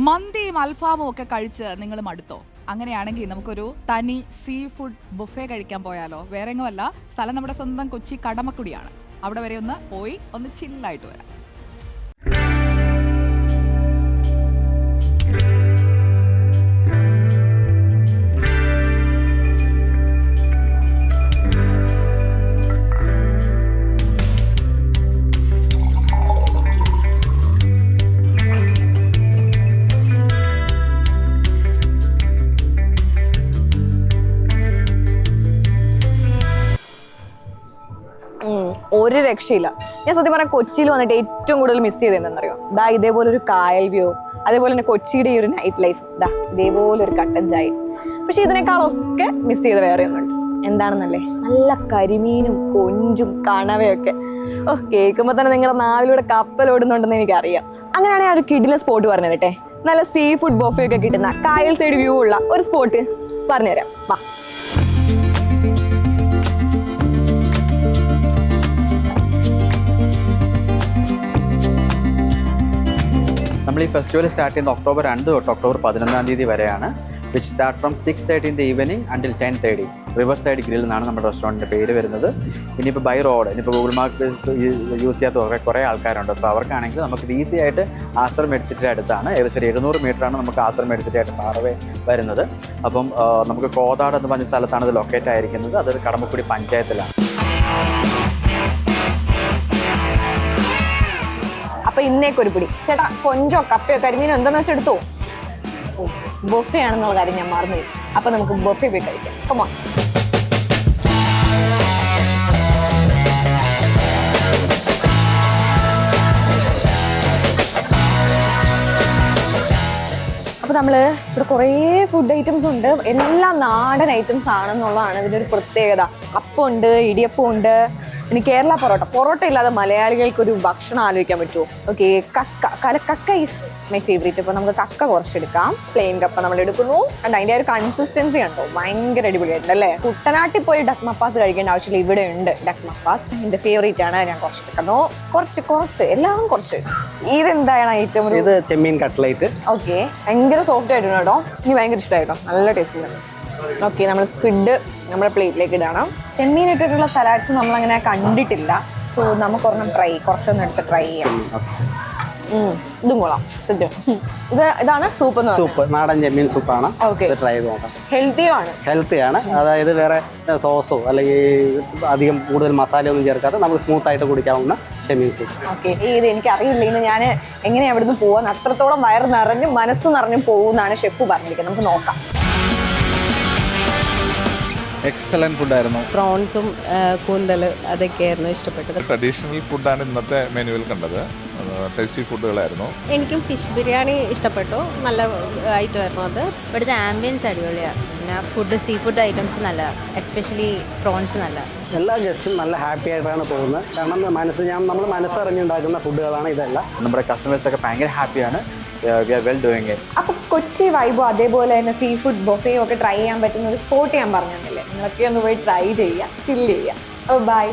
മന്തിയും അൽഫാമും ഒക്കെ കഴിച്ച് നിങ്ങൾ മടുത്തോ? അങ്ങനെയാണെങ്കിൽ നമുക്കൊരു തനി സീ ഫുഡ് ബുഫേ കഴിക്കാൻ പോയാലോ? വേറെ എങ്ങുമല്ല, സ്ഥലം നമ്മുടെ സ്വന്തം കൊച്ചി കടമക്കുടിയാണ്. അവിടെ വരെ ഒന്ന് പോയി ഒന്ന് ചില്ലായിട്ട് വരാം. ഒരു രക്ഷയില്ല. ഞാൻ സത്യം പറഞ്ഞാൽ കൊച്ചിയിൽ വന്നിട്ട് ഏറ്റവും കൂടുതൽ മിസ് ചെയ്ത് എന്താണെന്നറിയോ? ഇതേപോലെ ഒരു കായൽ വ്യൂ, അതേപോലെ തന്നെ കൊച്ചിയുടെ ഈ ഒരു നൈറ്റ് ലൈഫ്, ഇതേപോലെ ഒരു കട്ടൻ ചായ. പക്ഷെ ഇതിനേക്കാളൊക്കെ മിസ് ചെയ്ത് വേറെ ഒന്നുണ്ട്. എന്താണെന്നല്ലേ? നല്ല കരിമീനും കൊഞ്ചും കണവയൊക്കെ. കേൾക്കുമ്പോൾ തന്നെ നിങ്ങളുടെ നാവിലൂടെ കപ്പലോടുന്നുണ്ടെന്ന് എനിക്കറിയാം. അങ്ങനെയാണെങ്കിൽ ആ ഒരു കിടിലൻ സ്പോട്ട് പറഞ്ഞു തരട്ടെ. നല്ല സീ ഫുഡ് ബൊഫേ ഒക്കെ കിട്ടുന്ന കായൽ സൈഡ് വ്യൂ ഉള്ള ഒരു സ്പോട്ട് പറഞ്ഞുതരാം. വാ. നമ്മൾ ഈ ഫെസ്റ്റിവൽ സ്റ്റാർട്ട് ചെയ്യുന്നത് ഒക്ടോബർ 2 തൊട്ട് ഒക്ടോബർ 11 വരെയാണ്. Which start from 6:30 in the evening until 10:30. River side grill എന്നാണ് നമ്മുടെ റെസ്റ്റോറൻറ്റിൻ്റെ പേര് വരുന്നത്. ഇനിയിപ്പോൾ ബൈ റോഡ്, ഇനിയിപ്പോൾ ഗൂഗിൾ മാപ്പ് യൂസ് ചെയ്യാത്ത കുറേ ആൾക്കാരുണ്ട്. സോ അവർക്കാണെങ്കിൽ നമുക്ക് ഈസി ആയിട്ട് ആശ്രം മെഡിസിറ്റിയുടെ അടുത്താണ്. ഏകദേശം 700 മീറ്ററാണ് നമുക്ക് ആശ്രം മെഡിസിറ്റി ആയിട്ട് ഫാർവേ വരുന്നത്. അപ്പം നമുക്ക് കോതാട് എന്ന് പറഞ്ഞ സ്ഥലത്താണ് ഇത് ലൊക്കേറ്റ് ആയിരിക്കുന്നത്. അതൊരു കടമക്കുടി പഞ്ചായത്തിലാണ്. അപ്പൊ ഇന്നേക്കൊരു പിടി ചേട്ടാ, കൊഞ്ചോ കപ്പയോ കരിമീനോ എന്താന്ന് വെച്ചാൽ എടുത്തോ. ബൊഫേ ആണെന്നുള്ള കാര്യം ഞാൻ മറന്നു. അപ്പൊ നമുക്ക് ബൊഫേ പോയി കഴിക്കാം. കമോൺ. അപ്പൊ നമ്മള് ഇവിടെ കുറേ ഫുഡ് ഐറ്റംസ് ഉണ്ട്. എല്ലാം നാടൻ ഐറ്റംസ് ആണെന്നുള്ളതാണ് ഇതിന്റെ ഒരു പ്രത്യേകത. അപ്പം ഉണ്ട്, ഇടിയപ്പം ഉണ്ട്, ഇനി കേരള പൊറോട്ട ഇല്ലാതെ മലയാളികൾക്ക് ഒരു ഭക്ഷണം ആലോചിക്കാൻ പറ്റുമോ? ഓക്കെ, കക്ക ഈസ് മൈ ഫേവറേറ്റ്. അപ്പോൾ നമുക്ക് കക്ക കുറച്ചെടുക്കാം. പ്ലെയിൻ കപ്പ നമ്മൾ എടുക്കുന്നു. ആൻഡ് അതിൻ്റെ ഒരു കൺസിസ്റ്റൻസി കണ്ടോ, ഭയങ്കര അടിപൊളിയായിട്ടുണ്ട് അല്ലേ? കുട്ടനാട്ടിൽ പോയി ഡക്ക് മപ്പാസ് കഴിക്കേണ്ട ആവശ്യമില്ല, ഇവിടെ ഉണ്ട് ഡക്ക് മപ്പാസ്. എൻ്റെ ഫേവറേറ്റ് ആണ്. ഞാൻ കുറച്ചെടുക്കുന്നു. കുറച്ച് എല്ലാം കുറച്ച്. ഇതെന്താണ് ഐറ്റം? ഇത് ചെമ്മീൻ കട്ട്ലേറ്റ്. ഓക്കെ, ഭയങ്കര സോഫ്റ്റ് ആയിട്ടുണ്ട് കേട്ടോ. എനിക്ക് ഭയങ്കര ഇഷ്ടമായിട്ടോ, നല്ല ടേസ്റ്റ് ഉണ്ട്. ഓക്കെ, നമ്മൾ സ്ക്വിഡ് നമ്മുടെ പ്ലേറ്റിലേക്ക് ഇടണം. ചെമ്മീൻ ഇട്ടിട്ടുള്ള സലാഡ്സ് നമ്മളങ്ങനെ കണ്ടിട്ടില്ല. സോ നമുക്കൊരെണ്ണം കുറച്ചൊന്നും എടുത്ത് ട്രൈ ചെയ്യാം. ഇതും കൊള്ളാം. ഇതാണ് സൂപ്പ് നാടൻ ചെമ്മീൻ സൂപ്പാണ്. ട്രൈ ചെയ്ത് നോക്കാം. ഹെൽത്തിയാണ്. അതായത് വേറെ സോസോ അല്ലെങ്കിൽ അധികം കൂടുതൽ മസാലയൊന്നും ചേർക്കാതെ നമുക്ക് സ്മൂത്ത് ആയിട്ട് കുടിക്കാവുന്ന ചെമ്മീൻ സൂപ്പ്. ഓക്കെ, ഇത് എനിക്ക് അറിയില്ല. ഇന്ന് ഞാൻ എങ്ങനെയാണ് ഇവിടുന്ന് പോകാൻ, അത്രത്തോളം വയറ് നിറഞ്ഞും മനസ്സ് നിറഞ്ഞും പോകുന്നതാണ് ഷെഫ് പറഞ്ഞിരിക്കുന്നത്. നമുക്ക് നോക്കാം. എക്സലന്റ് ഫുഡായിരുന്നു. പ്രോൺസും കൂന്തൽ അതൊക്കെയായിരുന്നു ഇഷ്ടപ്പെട്ടത്. ട്രഡീഷണൽ ഫുഡാണ് ഇന്നത്തെ മെനുവിൽ കണ്ടത്. ടേസ്റ്റി ഫുഡുകളായിരുന്നു. എനിക്കും ഫിഷ് ബിരിയാണി ഇഷ്ടപ്പെട്ടു. നല്ല ഐറ്റമായിരുന്നു അത്. ഇവിടുത്തെ ആംബിയൻസ് അടിപൊളിയാണ്. പിന്നെ ഫുഡ്, സീ ഫുഡ് ഐറ്റംസ് നല്ല, എസ്പെഷ്യലി പ്രോൺസ് നല്ല. എല്ലാ ഗസ്റ്റും നല്ല ഹാപ്പി ആയിട്ടാണ് പോകുന്നത്. കാരണം നമ്മൾ മനസ്സറിഞ്ഞുണ്ടാക്കുന്ന ഫുഡുകളാണ് ഇതെല്ലാം. നമ്മുടെ കസ്റ്റമേഴ്സൊക്കെ ഭയങ്കര ഹാപ്പിയാണ്. We are well doing it. അപ്പൊ കൊച്ചി വൈബും അതേപോലെ തന്നെ സീ ഫുഡ് ബൊഫേയും ഒക്കെ ട്രൈ ചെയ്യാൻ പറ്റുന്ന ഒരു സ്പോട്ട് ഞാൻ പറഞ്ഞില്ലേ, നിങ്ങളൊക്കെ ഒന്ന് പോയി ട്രൈ ചെയ്യുക, ചില്ല് ചെയ്യുക. ബൈ.